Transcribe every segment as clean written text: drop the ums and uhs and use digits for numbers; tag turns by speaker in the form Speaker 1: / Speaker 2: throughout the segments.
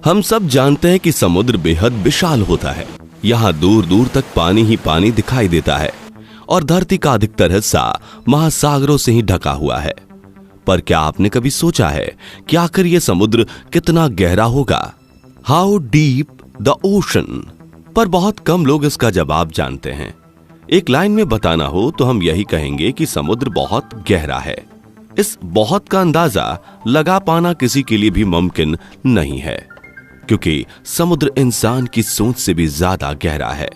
Speaker 1: हम सब जानते हैं कि समुद्र बेहद विशाल होता है। यहाँ दूर दूर तक पानी ही पानी दिखाई देता है और धरती का अधिकतर हिस्सा महासागरों से ही ढका हुआ है। पर क्या आपने कभी सोचा है कि आखिर यह समुद्र कितना गहरा होगा? How deep the ocean? पर बहुत कम लोग इसका जवाब जानते हैं। एक लाइन में बताना हो तो हम यही कहेंगे कि समुद्र बहुत गहरा है। इस बहुत का अंदाजा लगा पाना किसी के लिए भी मुमकिन नहीं है, क्योंकि समुद्र इंसान की सोच से भी ज्यादा गहरा है।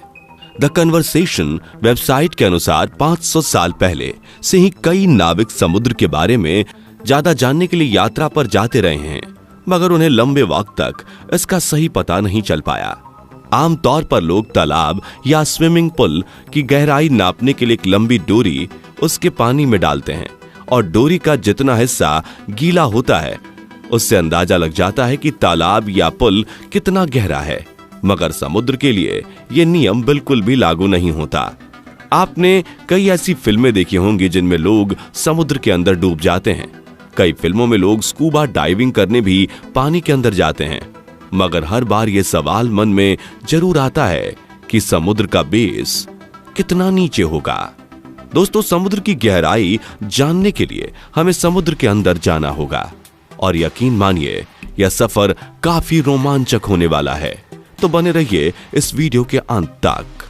Speaker 1: द कन्वर्सेशन वेबसाइट के अनुसार 500 साल पहले से ही कई नाविक समुद्र के बारे में ज्यादा जानने के लिए यात्रा पर जाते रहे हैं, मगर उन्हें लंबे वक्त तक इसका सही पता नहीं चल पाया। आमतौर पर लोग तालाब या स्विमिंग पूल की गहराई नापने के लिए एक लंबी डोरी उसके पानी में डालते हैं और डोरी का जितना हिस्सा गीला होता है उससे अंदाजा लग जाता है कि तालाब या पुल कितना गहरा है। मगर समुद्र के लिए यह नियम बिल्कुल भी लागू नहीं होता। आपने कई ऐसी फिल्में देखी होंगी जिनमें लोग समुद्र के अंदर डूब जाते हैं। कई फिल्मों में लोग स्कूबा डाइविंग करने भी पानी के अंदर जाते हैं, मगर हर बार यह सवाल मन में जरूर आता है कि समुद्र का बेस कितना नीचे होगा। दोस्तों, समुद्र की गहराई जानने के लिए हमें समुद्र के अंदर जाना होगा और यकीन मानिए यह सफर काफी रोमांचक होने वाला है। तो बने रहिए इस वीडियो के अंत तक।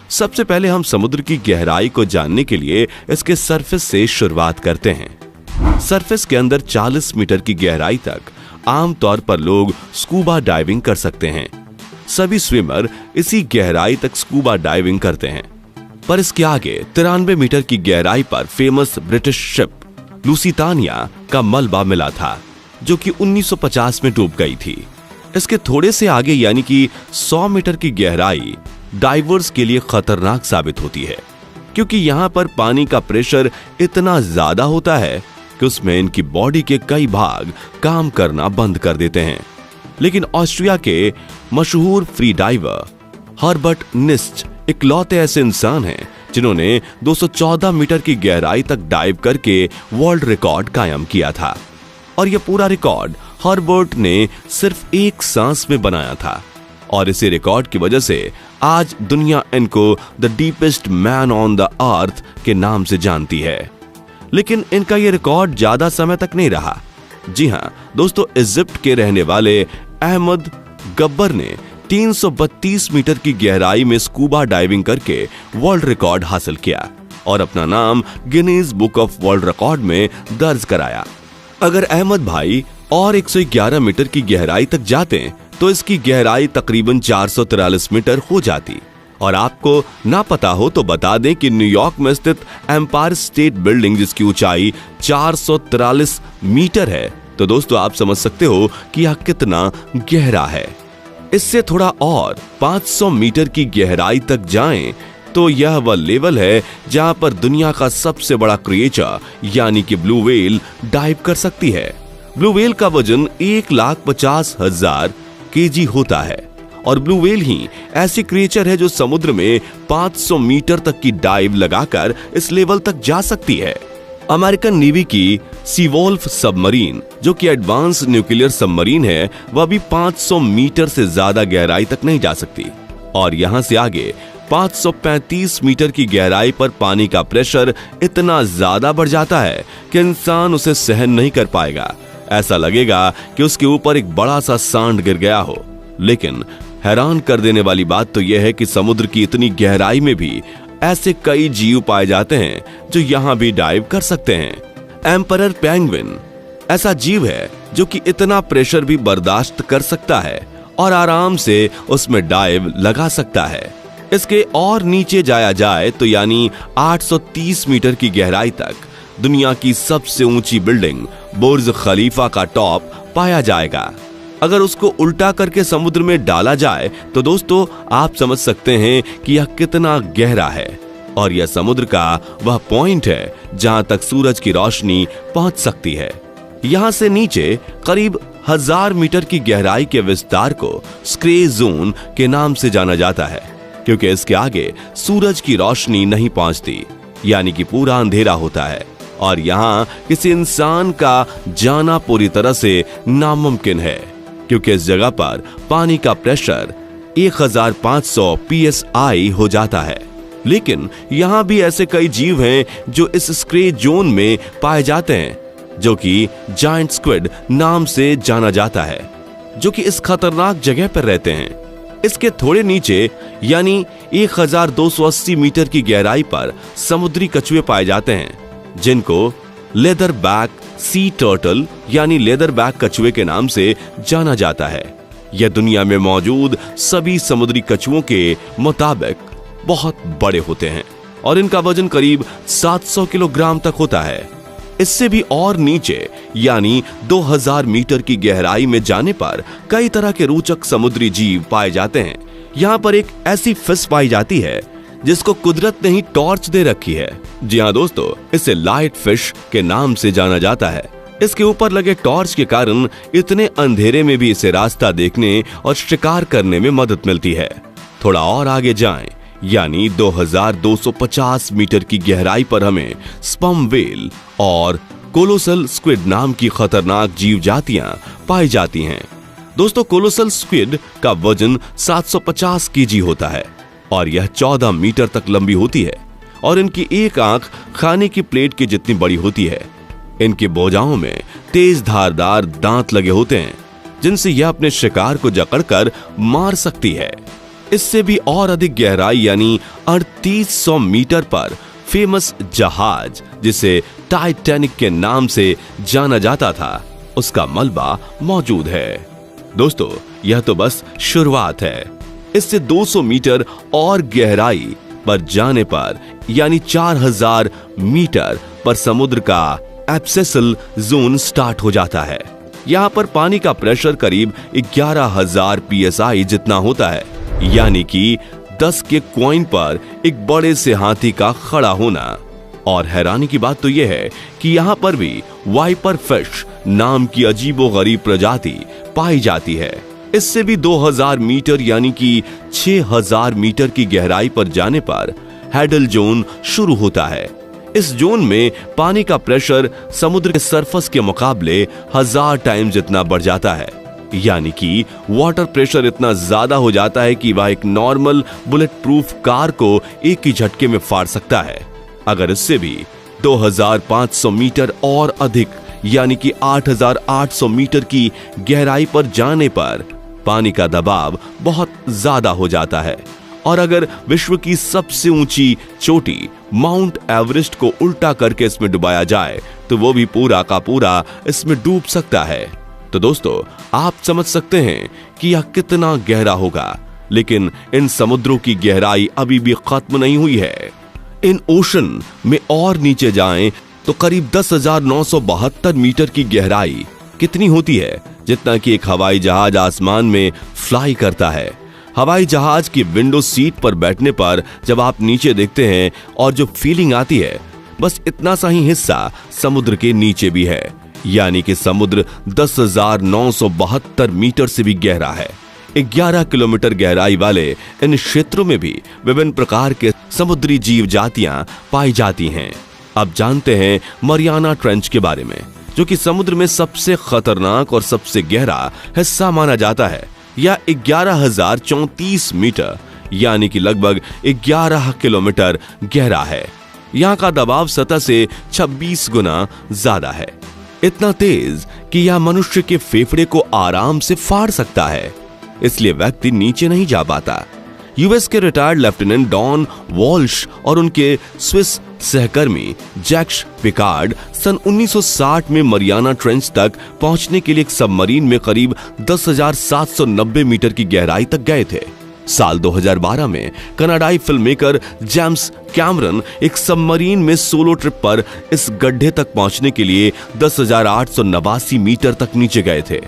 Speaker 1: सबसे पहले हम समुद्र की गहराई को जानने के लिए इसके सरफेस से शुरुआत करते हैं। सरफेस के अंदर 40 मीटर की गहराई तक आमतौर पर लोग स्कूबा डाइविंग कर सकते हैं। सभी स्विमर इसी गहराई तक स्कूबा डाइविंग करते हैं। पर इसके आगे 93 मीटर की गहराई पर फेमस ब्रिटिश शिप लुसितानिया का मलबा मिला था, जो कि 1950 में डूब गई थी। इसके थोड़े से आगे यानी कि 100 मीटर की गहराई डाइवर्स के लिए खतरनाक साबित होती है, क्योंकि यहाँ पर पानी का प्रेशर इतना ज्यादा होता है कि उसमें इनकी बॉडी के कई भाग काम करना बंद कर देते हैं। लेकिन ऑस्ट्रिया के मशहूर फ्री डाइवर हर्बर्ट निस्ट इकलौते ऐसे इंसान हैं जिन्होंने 214 मीटर की गहराई तक डाइव करके वर्ल्ड रिकॉर्ड कायम किया था। और यह पूरा रिकॉर्ड हर्बर्ट ने सिर्फ एक सांस में बनाया था, और इसी रिकॉर्ड की वजह से आज दुनिया इनको the deepest man on the earth के नाम से जानती है। लेकिन इनका यह रिकॉर्ड ज्यादा समय तक नहीं रहा। जी हां दोस्तों, इजिप्ट के रहने वाले अहमद गब्बर ने 332 मीटर की गहराई में स्कूबा डाइविंग करके वर्ल्ड रिकॉर्ड हासिल किया और अपना नाम Guinness book of world record में दर्ज कराया। अगर अहमद भाई और 111 मीटर की गहराई तक जाते तो इसकी गहराई तकरीबन 443 मीटर हो जाती। और आपको ना पता हो तो बता दें कि न्यूयॉर्क में स्थित एम्पायर स्टेट बिल्डिंग, जिसकी ऊंचाई 443 मीटर है, तो दोस्तों आप समझ सकते हो कि यह कितना गहरा है। इससे थोड़ा और 500 मीटर की गहराई तक जाएं तो यह वह लेवल है जहां पर दुनिया का सबसे बड़ा क्रिएचर यानी कि ब्लू व्हेल डाइव कर सकती है। ब्लू व्हेल का वजन 1,50,000 केजी होता है और ब्लू व्हेल ही ऐसी क्रिएचर है जो समुद्र में 500 मीटर तक की डाइव लगाकर इस लेवल तक जा सकती है। अमेरिकन नेवी की सीवोल्फ सबमरीन, जो कि एडवांस न्यूक्लियर सबमरीन है, वह भी 500 मीटर से ज्यादा गहराई तक नहीं जा सकती। और यहां से आगे 535 मीटर की गहराई पर पानी का प्रेशर इतना ज्यादा बढ़ जाता है कि इंसान उसे सहन नहीं कर पाएगा। ऐसा लगेगा कि उसके ऊपर एक बड़ा सा सांड गिर गया हो। लेकिन हैरान कर देने वाली बात तो यह है कि समुद्र की इतनी गहराई में भी ऐसे कई जीव पाए जाते हैं जो यहां भी डाइव कर सकते हैं। एम्परर पेंगुइन ऐसा जीव है जो कि इतना प्रेशर भी बर्दाश्त कर सकता है और आराम से उसमें डाइव लगा सकता है। इसके और नीचे जाया जाए तो यानी 830 मीटर की गहराई तक दुनिया की सबसे ऊंची बिल्डिंग बुर्ज खलीफा का टॉप पाया जाएगा। अगर उसको उल्टा करके समुद्र में डाला जाए तो दोस्तों आप समझ सकते हैं कि यह कितना गहरा है। और यह समुद्र का वह पॉइंट है जहां तक सूरज की रोशनी पहुंच सकती है। यहां से नीचे करीब 1000 मीटर की गहराई के विस्तार को स्क्रे जोन के नाम से जाना जाता है, क्योंकि इसके आगे सूरज की रोशनी नहीं पहुंचती, यानी कि पूरा अंधेरा होता है और यहां किसी इंसान का जाना पूरी तरह से नामुमकिन है। क्योंकि इस जगह पर पानी का प्रेशर 1500 psi हो जाता है। लेकिन यहां भी ऐसे कई जीव हैं जो इस स्क्रे जोन में पाए जाते हैं, जो कि जायंट स्क्विड नाम से जाना जाता है, जो कि इस खतरनाक जगह पर रहते हैं। इसके थोड़े नीचे यानी 1280 मीटर की गहराई पर समुद्री कछुए पाए जाते हैं, जिनको लेदर बैक सी टर्टल यानी लेदर बैक कछुए के नाम से जाना जाता है। यह दुनिया में मौजूद सभी समुद्री कछुओं के मुताबिक बहुत बड़े होते हैं और इनका वजन करीब 700 किलोग्राम तक होता है। इससे भी और नीचे यानी 2000 मीटर की गहराई में जाने पर कई तरह के रोचक समुद्री जीव पाए जाते हैं। यहाँ पर एक ऐसी फिश पाई जाती है जिसको कुदरत ने ही टॉर्च दे रखी है। जी हाँ दोस्तों, इसे लाइट फिश के नाम से जाना जाता है। इसके ऊपर लगे टॉर्च के कारण इतने अंधेरे में भी इसे रास्ता देखने और शिकार करने में मदद मिलती है। थोड़ा और आगे जाएं, यानी 2250 मीटर की गहराई पर हमें स्पर्म व्हेल और कोलोसल स्क्विड नाम की खतरनाक जीव जातियां पाई जाती हैं। दोस्तों, कोलोसल स्क्विड का वजन 750 केजी होता है और यह 14 मीटर तक लंबी होती है और इनकी एक आंख खाने की प्लेट की जितनी बड़ी होती है। इनकी भुजाओं में तेज धारदार दांत लगे होते हैं, जिनसे यह अपने शिकार को जकड़कर मार सकती है। इससे भी और अधिक गहराई यानी 3800 मीटर पर फेमस जहाज, जिसे टाइटैनिक के नाम से जाना जाता था, उसका मलबा मौजूद है। दोस्तों, यह तो बस शुरुआत है। इससे 200 मीटर और गहराई पर जाने पर यानी 4000 मीटर पर समुद्र का एब्सेसल जोन स्टार्ट हो जाता है। यहाँ पर पानी का प्रेशर करीब 11000 psi जितना होता है, यानी कि 10 के कॉइन पर एक बड़े से हाथी का खड़ा होना। और हैरानी की बात तो यह है कि यहाँ पर भी वाइपर फिश नाम की अजीबोगरीब प्रजाति पाई जाती है। इससे भी 2000 मीटर यानी कि 6000 मीटर की गहराई पर जाने पर हैडल जोन शुरू होता है। इस जोन में पानी का प्रेशर समुद्र के सरफेस के मुकाबले 1000 टाइम जितना बढ़ जाता है, यानी कि वाटर प्रेशर इतना ज्यादा हो जाता है कि वह एक नॉर्मल बुलेट प्रूफ कार को एक ही झटके में फाड़ सकता है। अगर इससे भी 2500 मीटर और अधिक यानी कि 8800 मीटर की गहराई पर जाने पर पानी का दबाव बहुत ज्यादा हो जाता है और अगर विश्व की सबसे ऊंची चोटी माउंट एवरेस्ट को उल्टा करके इसमें डुबाया जाए तो वो भी पूरा का पूरा इसमें डूब सकता है। तो दोस्तों, आप समझ सकते हैं कि यह कितना गहरा होगा, लेकिन इन समुद्रों की गहराई अभी भी खत्म नहीं हुई है। इन ओशन में और नीचे जाएं तो करीब 10,972 मीटर की गहराई कितनी होती है, जितना कि एक हवाई जहाज आसमान में फ्लाई करता है। हवाई जहाज की विंडो सीट पर बैठने पर जब आप नीचे देखते हैं और जो फीलिंग आती है, बस इतना सा ही हिस्सा समुद्र के नीचे भी है, यानी कि समुद्र 10,972 मीटर से भी गहरा है। 11 किलोमीटर गहराई वाले इन क्षेत्रों में भी विभिन्न प्रकार के समुद्री जीव जातियां पाई जाती हैं। अब जानते हैं मरियाना ट्रेंच के बारे में, जो कि समुद्र में सबसे खतरनाक और सबसे गहरा हिस्सा माना जाता है। यह 11,034 मीटर यानी कि लगभग 11 किलोमीटर गहरा है। यहाँ का दबाव सतह से 26 गुना ज्यादा है, इतना तेज कि यह मनुष्य के फेफड़े को आराम से फाड़ सकता है, इसलिए व्यक्ति नीचे नहीं जा पाता। यूएस के रिटायर्ड लेफ्टिनेंट डॉन वॉल्श और उनके स्विस सहकर्मी जैक्स पिकार्ड सन 1960 में मरियाना ट्रेंच तक पहुंचने के लिए एक सबमरीन में करीब 10,790 मीटर की गहराई तक गए थे। साल 2012 में कनाडाई फिल्ममेकर जेम्स कैमरन एक सबमरीन में सोलो ट्रिप पर इस गड्ढे तक पहुंचने के लिए 10,889 मीटर तक नीचे गए थे।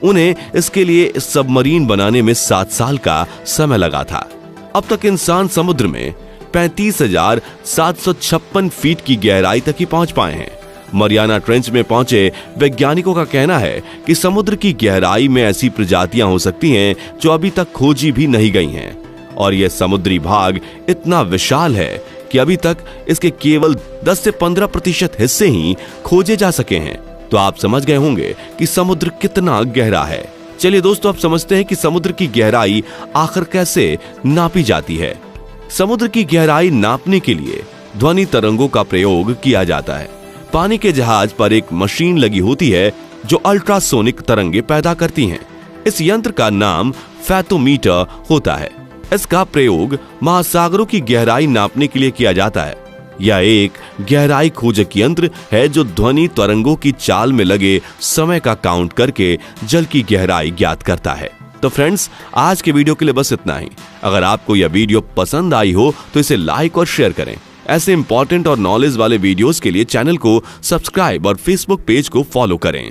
Speaker 1: उन्हें इसके लिए सबमरीन बनाने में 7 साल का समय लगा था। अब तक इंसान समुद्र में 35,756 फीट की गहराई तक ही पहुंच पाए हैं। मरियाना ट्रेंच में पहुंचे वैज्ञानिकों का कहना है कि समुद्र की गहराई में ऐसी प्रजातियां हो सकती हैं जो अभी तक खोजी भी नहीं गई हैं, और यह समुद्री भाग इतना विशाल है कि अभी तक इसके केवल 10 से 15% हिस्से ही खोजे जा सके हैं। तो आप समझ गए होंगे कि समुद्र कितना गहरा है। चलिए दोस्तों, अब समझते हैं कि समुद्र की गहराई आखिर कैसे नापी जाती है। समुद्र की गहराई नापने के लिए ध्वनि तरंगों का प्रयोग किया जाता है। पानी के जहाज पर एक मशीन लगी होती है जो अल्ट्रासोनिक तरंगे पैदा करती हैं। इस यंत्र का नाम फैथोमीटर होता है। इसका प्रयोग महासागरों की गहराई नापने के लिए किया जाता है। यह एक गहराई खोजक यंत्र है जो ध्वनि तरंगों की चाल में लगे समय का काउंट करके जल की गहराई ज्ञात करता है। तो फ्रेंड्स, आज के वीडियो के लिए बस इतना ही। अगर आपको यह वीडियो पसंद आई हो तो इसे लाइक और शेयर करें। ऐसे इंपॉर्टेंट और नॉलेज वाले वीडियोस के लिए चैनल को सब्सक्राइब और फेसबुक पेज को फॉलो करें।